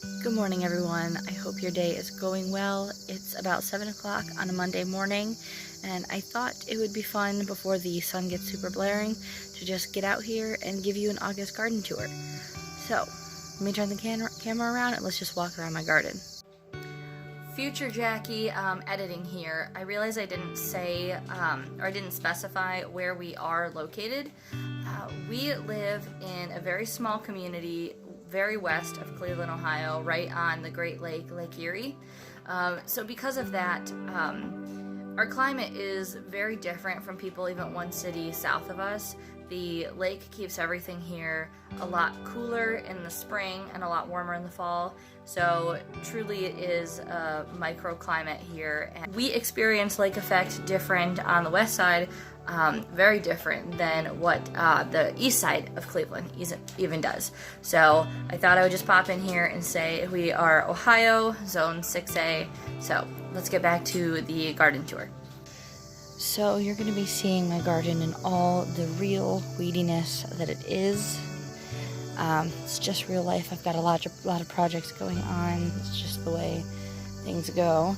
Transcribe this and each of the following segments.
Good morning, everyone. I hope your day is going well. It's about 7 o'clock on a Monday morning, and I thought it would be fun before the sun gets super blaring to just get out here and give you an August garden tour. So, let me turn the camera around and let's just walk around my garden. Future Jackie editing here. I realize I didn't say, or I didn't specify where we are located. We live in a very small community very west of Cleveland, Ohio, right on the Great Lake, Lake Erie. So because of that, our climate is very different from people even one city south of us. The lake keeps everything here a lot cooler in the spring and a lot warmer in the fall. So truly it is a microclimate here. And we experience lake effect different on the west side, very different than what the east side of Cleveland even does. So I thought I would just pop in here and say we are Ohio, zone 6A. So let's get back to the garden tour. So you're going to be seeing my garden in all the real weediness that it is. It's just real life. I've got a lot of projects going on. It's just the way things go.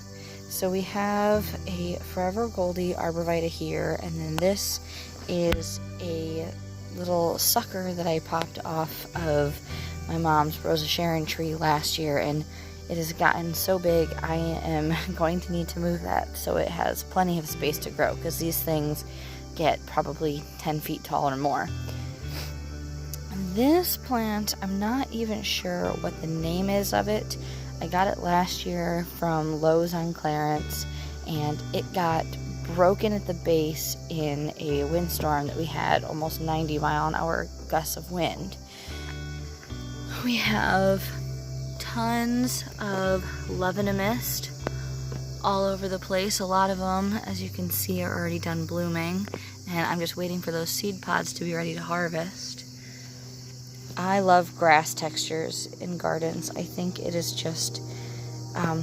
So we have a Forever Goldie arborvitae here, and then this is a little sucker that I popped off of my mom's Rosa Sharon tree last year, and it has gotten so big I am going to need to move that so it has plenty of space to grow, because these things get probably 10 feet tall or more. This plant, I'm not even sure what the name is of it. I got it last year from Lowe's on clearance, and it got broken at the base in a windstorm that we had, almost 90-mile-an-hour gusts of wind. We have tons of Lebanon all over the place. A lot of them, as you can see, are already done blooming, and I'm just waiting for those seed pods to be ready to harvest. I love grass textures in gardens. I think it is just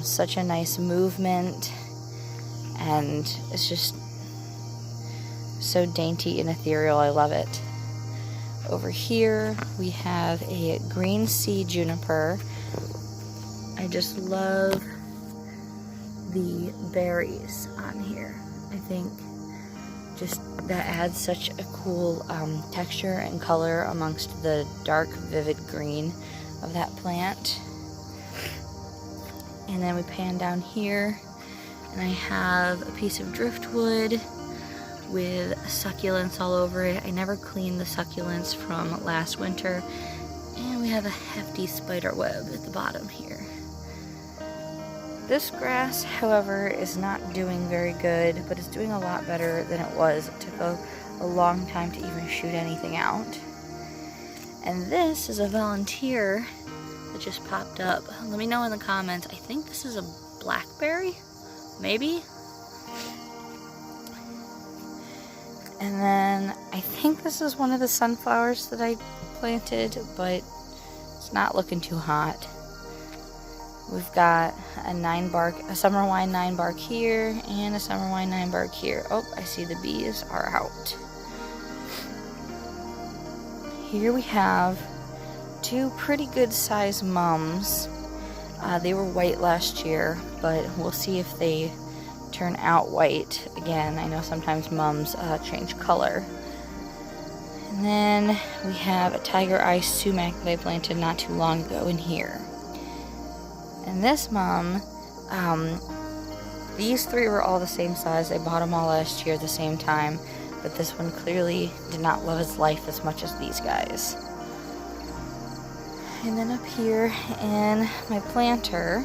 such a nice movement, and it's just so dainty and ethereal. I love it. Over here we have a green sea juniper. I just love the berries on here. I think just that adds such a cool texture and color amongst the dark, vivid green of that plant. And then we pan down here, and I have a piece of driftwood with succulents all over it. I never cleaned the succulents from last winter. And we have a hefty spider web at the bottom here. This grass, however, is not doing very good, but it's doing a lot better than it was. It took a long time to even shoot anything out. And this is a volunteer that just popped up. Let me know in the comments. I think this is a blackberry, maybe? And then I think this is one of the sunflowers that I planted, but it's not looking too hot. We've got a summer wine 9-bark here, and a summer wine 9-bark here. Oh, I see the bees are out. Here we have two pretty good sized mums. They were white last year, but we'll see if they turn out white again. I know sometimes mums change color. And then we have a tiger eye sumac that I planted not too long ago in here. And this mum, these three were all the same size. I bought them all last year at the same time, but this one clearly did not love its life as much as these guys. And then up here in my planter,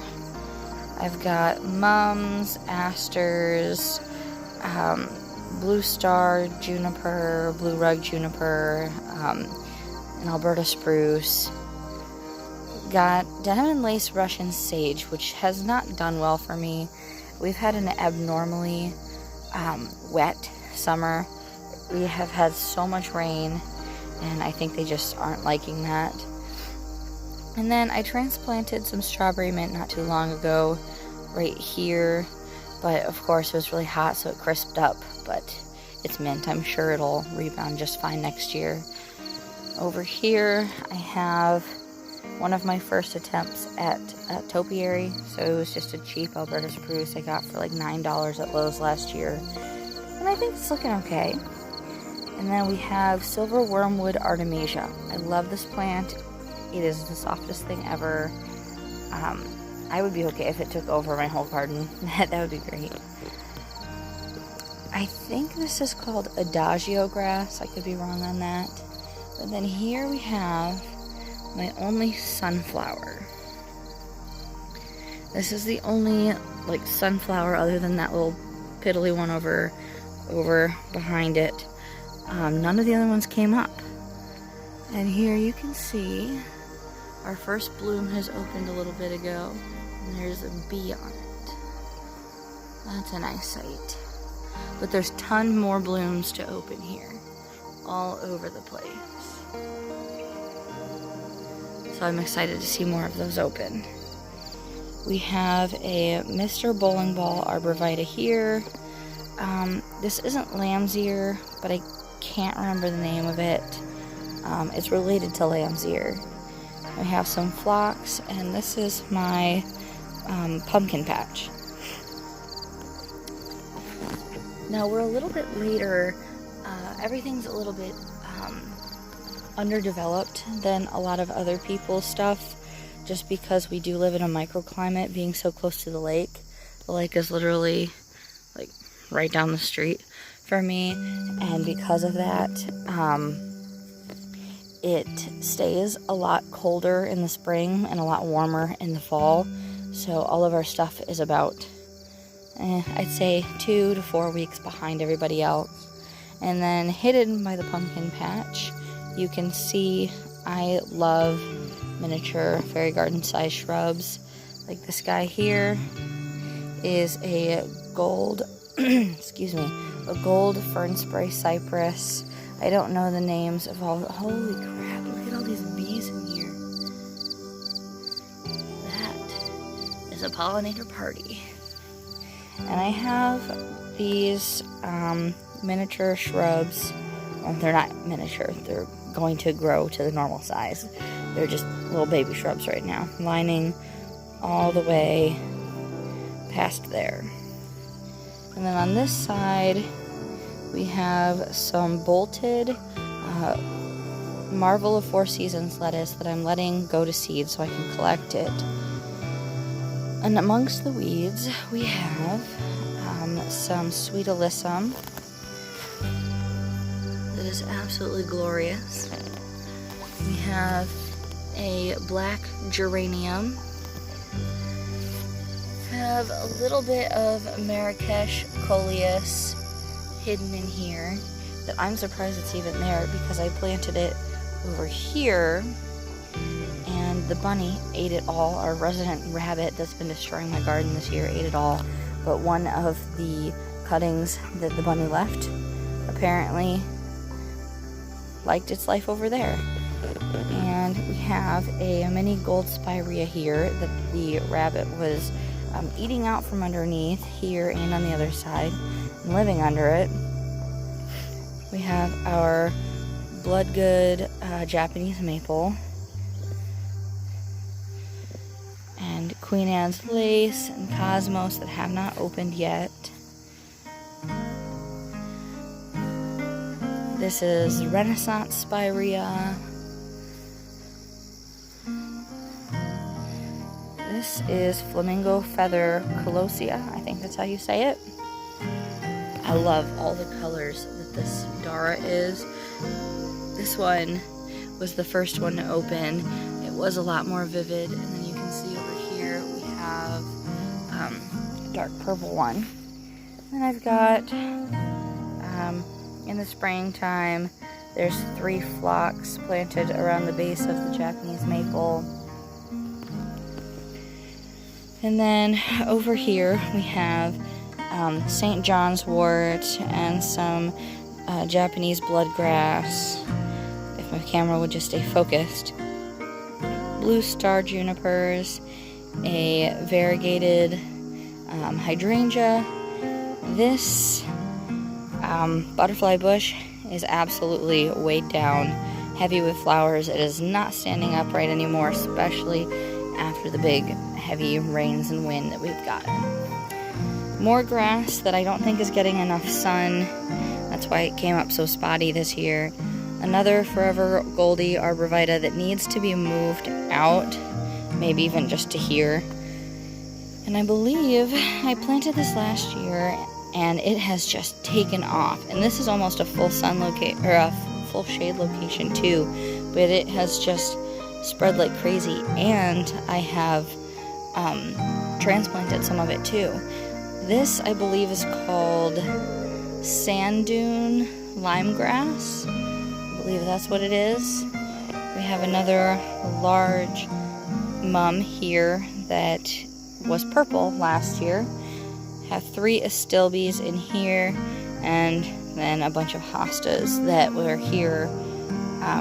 I've got mums, asters, blue star juniper, blue rug juniper, an Alberta spruce. Got denim and lace Russian sage, which has not done well for me. We've had an abnormally wet summer. We have had so much rain, and I think they just aren't liking that. And then I transplanted some strawberry mint not too long ago right here, but of course it was really hot, so it crisped up, but it's mint. I'm sure it'll rebound just fine next year. Over here I have one of my first attempts at topiary. So it was just a cheap Alberta spruce I got for like $9 at Lowe's last year. And I think it's looking okay. And then we have silver wormwood artemisia. I love this plant. It is the softest thing ever. I would be okay if it took over my whole garden. That would be great. I think this is called adagio grass. I could be wrong on that. But then here we have my only sunflower. This is the only like sunflower other than that little piddly one over behind it. None of the other ones came up. And here you can see our first bloom has opened a little bit ago. And there's a bee on it. That's a nice sight. But there's a ton more blooms to open here. All over the place. So I'm excited to see more of those open. We have a Mr. Bowling Ball arborvitae here. This isn't lamb's ear, but I can't remember the name of it. It's related to lamb's ear. We have some phlox, and this is my pumpkin patch. Now we're a little bit later. Everything's a little bit underdeveloped than a lot of other people's stuff, just because we do live in a microclimate, being so close to the lake. The lake is literally like right down the street for me, and because of that, it stays a lot colder in the spring and a lot warmer in the fall. So all of our stuff is about, I'd say 2 to 4 weeks behind everybody else. And then hidden by the pumpkin patch, you can see I love miniature fairy garden size shrubs. Like this guy here is a gold, excuse me, a gold fern spray cypress. I don't know the names of all. Holy crap, look at all these bees in here. That is a pollinator party. And I have these miniature shrubs. Well, they're not miniature, they're going to grow to the normal size. They're just little baby shrubs right now, lining all the way past there. And then on this side, we have some bolted Marvel of Four Seasons lettuce that I'm letting go to seed so I can collect it. And amongst the weeds, we have some sweet alyssum that is absolutely glorious. We have a black geranium. Have a little bit of Marrakesh coleus hidden in here that I'm surprised it's even there, because I planted it over here and the bunny ate it all. Our resident rabbit that's been destroying my garden this year ate it all, but one of the cuttings that the bunny left apparently liked its life over there. And we have a mini gold spirea here that the rabbit was eating out from underneath here and on the other side and living under it. We have our Bloodgood Japanese maple and Queen Anne's lace and cosmos that have not opened yet. This is Renaissance spirea. This is Flamingo Feather Colosia. I think that's how you say it. I love all the colors that this Dara is. This one was the first one to open. It was a lot more vivid, and then you can see over here we have a dark purple one. And I've got, in the springtime, there's 3 phlox planted around the base of the Japanese maple. And then over here we have St. John's wort and some Japanese bloodgrass, if my camera would just stay focused. Blue star junipers, a variegated hydrangea. This butterfly bush is absolutely weighed down heavy with flowers. It is not standing upright anymore, especially after the big heavy rains and wind that we've gotten. More grass that I don't think is getting enough sun. That's why it came up so spotty this year. Another Forever Goldie arborvitae that needs to be moved out, maybe even just to here. And I believe I planted this last year and it has just taken off. And this is almost a full sun or a full shade location too, but it has just spread like crazy. And I have transplanted some of it too. This, I believe, is called sand dune limegrass. I believe that's what it is. We have another large mum here that was purple last year. Have 3 astilbes in here, and then a bunch of hostas that were here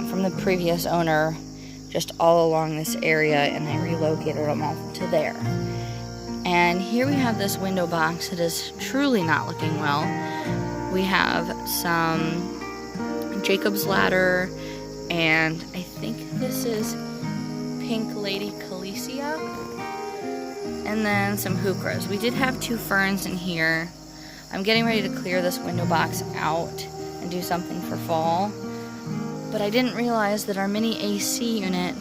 from the previous owner, just all along this area, and I relocated them all to there. And here we have this window box that is truly not looking well. We have some Jacob's Ladder, and I think this is Pink Lady Calesia, and then some heucheras. We did have 2 ferns in here. I'm getting ready to clear this window box out and do something for fall, but I didn't realize that our mini AC unit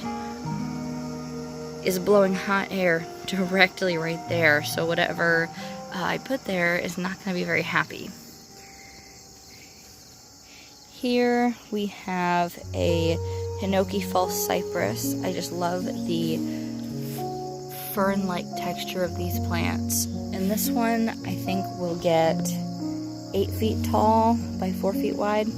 is blowing hot air directly right there, so whatever I put there is not going to be very happy. Here we have a Hinoki false cypress. I just love the fern-like texture of these plants. And this one I think will get 8 feet tall by 4 feet wide.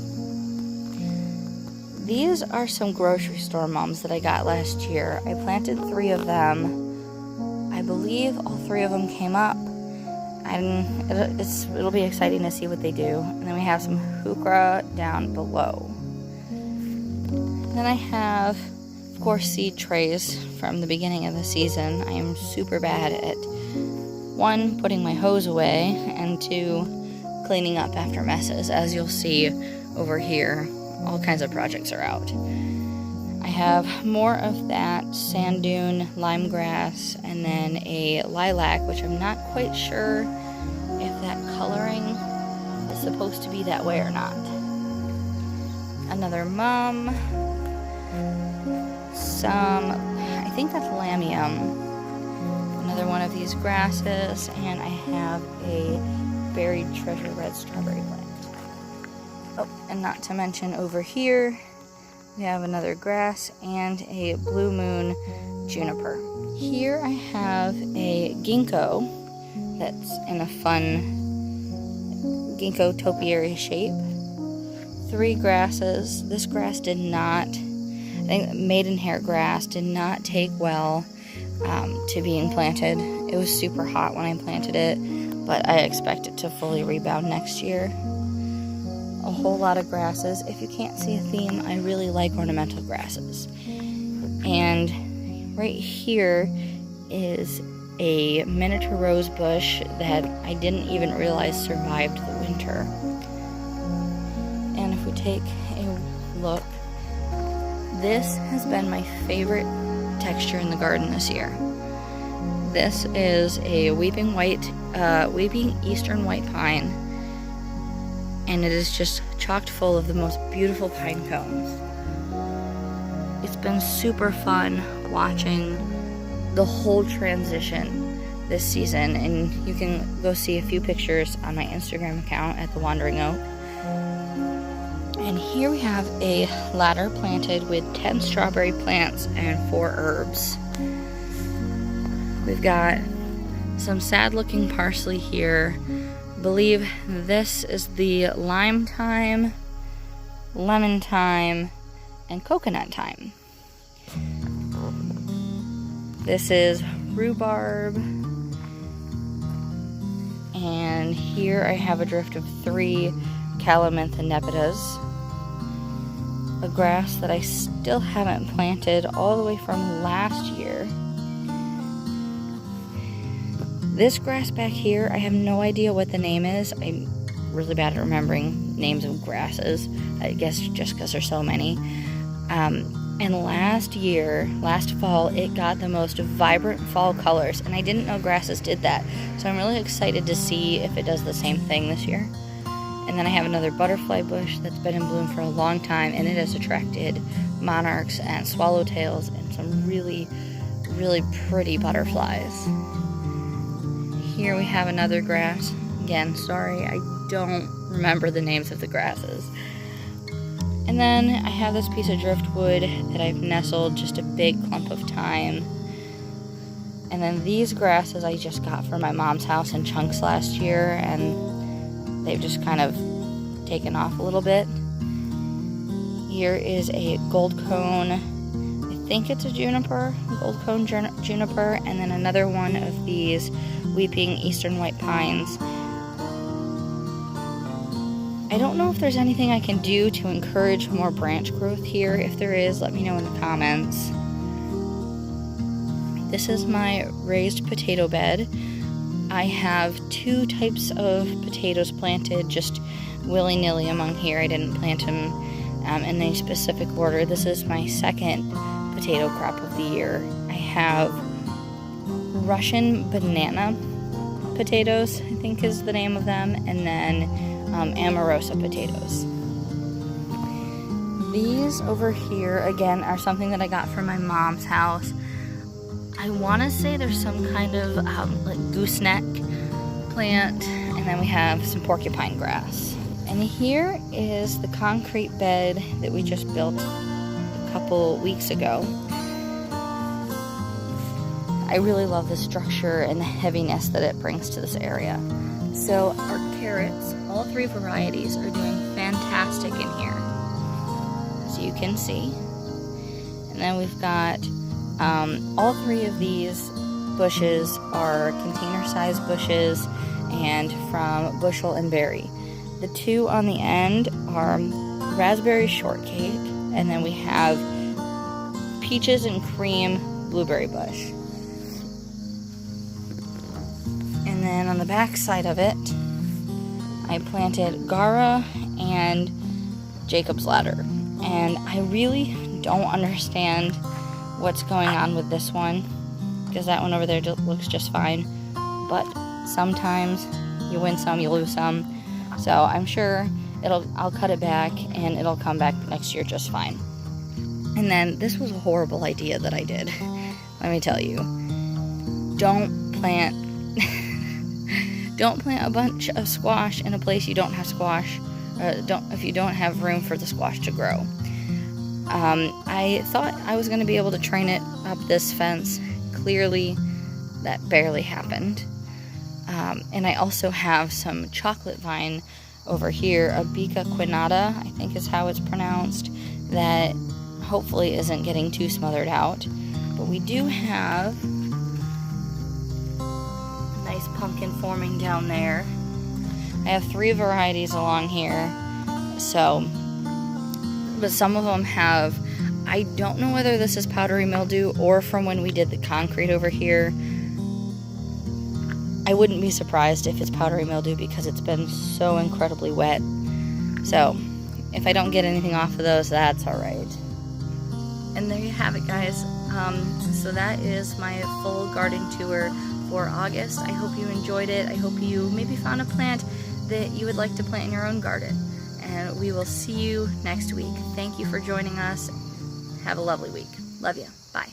These are some grocery store mums that I got last year. I planted 3 of them. I believe all 3 of them came up. And it'll be exciting to see what they do. And then we have some heuchera down below. Then I have, of course, seed trays from the beginning of the season. I am super bad at 1, putting my hose away, and 2, cleaning up after messes. As you'll see over here, all kinds of projects are out. I have more of that sand dune limegrass, and then a lilac, which I'm not quite sure if that coloring is supposed to be that way or not. Another mum, I think that's lamium, another one of these grasses, and I have a buried treasure red strawberry plant. Oh, and not to mention over here, we have another grass and a blue moon juniper. Here I have a ginkgo that's in a fun ginkgo topiary shape. 3 grasses. This grass did not, I think maidenhair grass did not take well to being planted. It was super hot when I planted it, but I expect it to fully rebound next year. A whole lot of grasses. If you can't see a theme, I really like ornamental grasses. And right here is a miniature rose bush that I didn't even realize survived the winter. And if we take a look, this has been my favorite texture in the garden this year. This is a weeping eastern white pine, and it is just chocked full of the most beautiful pine cones. It's been super fun watching the whole transition this season, and you can go see a few pictures on my Instagram account at The Wandering Oak. And here we have a ladder planted with 10 strawberry plants and 4 herbs. We've got some sad looking parsley here. I believe this is the lime thyme, lemon thyme, and coconut thyme. This is rhubarb. And here I have a drift of 3 Calamintha nepitas. A grass that I still haven't planted all the way from last year. This grass back here, I have no idea what the name is. I'm really bad at remembering names of grasses. I guess just because there's so many. And last fall, it got the most vibrant fall colors, and I didn't know grasses did that. So I'm really excited to see if it does the same thing this year. And then I have another butterfly bush that's been in bloom for a long time, and it has attracted monarchs and swallowtails and some really, really pretty butterflies. Here we have another grass. Again, sorry, I don't remember the names of the grasses. And then I have this piece of driftwood that I've nestled just a big clump of thyme. And then these grasses I just got from my mom's house in chunks last year, and they've just kind of taken off a little bit. Here is a gold cone, I think it's a juniper, gold cone juniper, and then another one of these weeping eastern white pines. I don't know if there's anything I can do to encourage more branch growth here. If there is, let me know in the comments. This is my raised potato bed. I have 2 types of potatoes planted just willy-nilly among here. I didn't plant them in any specific order. This is my second potato crop of the year. I have Russian banana potatoes, I think is the name of them, and then Amorosa potatoes. These over here, again, are something that I got from my mom's house. I want to say there's some kind of like gooseneck plant, and then we have some porcupine grass. And here is the concrete bed that we just built a couple weeks ago. I really love the structure and the heaviness that it brings to this area. So our carrots, all 3 varieties, are doing fantastic in here, as you can see. And then we've got all 3 of these bushes are container-sized bushes and from Bushel and Berry. The 2 on the end are raspberry shortcake, and then we have peaches and cream blueberry bush. And then on the back side of it, I planted Gara and Jacob's Ladder. And I really don't understand what's going on with this one, because that one over there looks just fine. But sometimes you win some, you lose some. So I'm sure I'll cut it back and it'll come back next year just fine. And then this was a horrible idea that I did. Let me tell you. Don't plant a bunch of squash in a place you don't have squash. If you don't have room for the squash to grow. I thought I was going to be able to train it up this fence. Clearly, that barely happened. And I also have some chocolate vine over here, Abica quinata, I think is how it's pronounced, that hopefully isn't getting too smothered out. But we do have a nice pumpkin forming down there. I have 3 varieties along here, but some of them have, I don't know whether this is powdery mildew or from when we did the concrete over here. I wouldn't be surprised if it's powdery mildew because it's been so incredibly wet. So if I don't get anything off of those, that's all right. And there you have it, guys. So that is my full garden tour for August. I hope you enjoyed it. I hope you maybe found a plant that you would like to plant in your own garden. And we will see you next week. Thank you for joining us. Have a lovely week. Love you. Bye.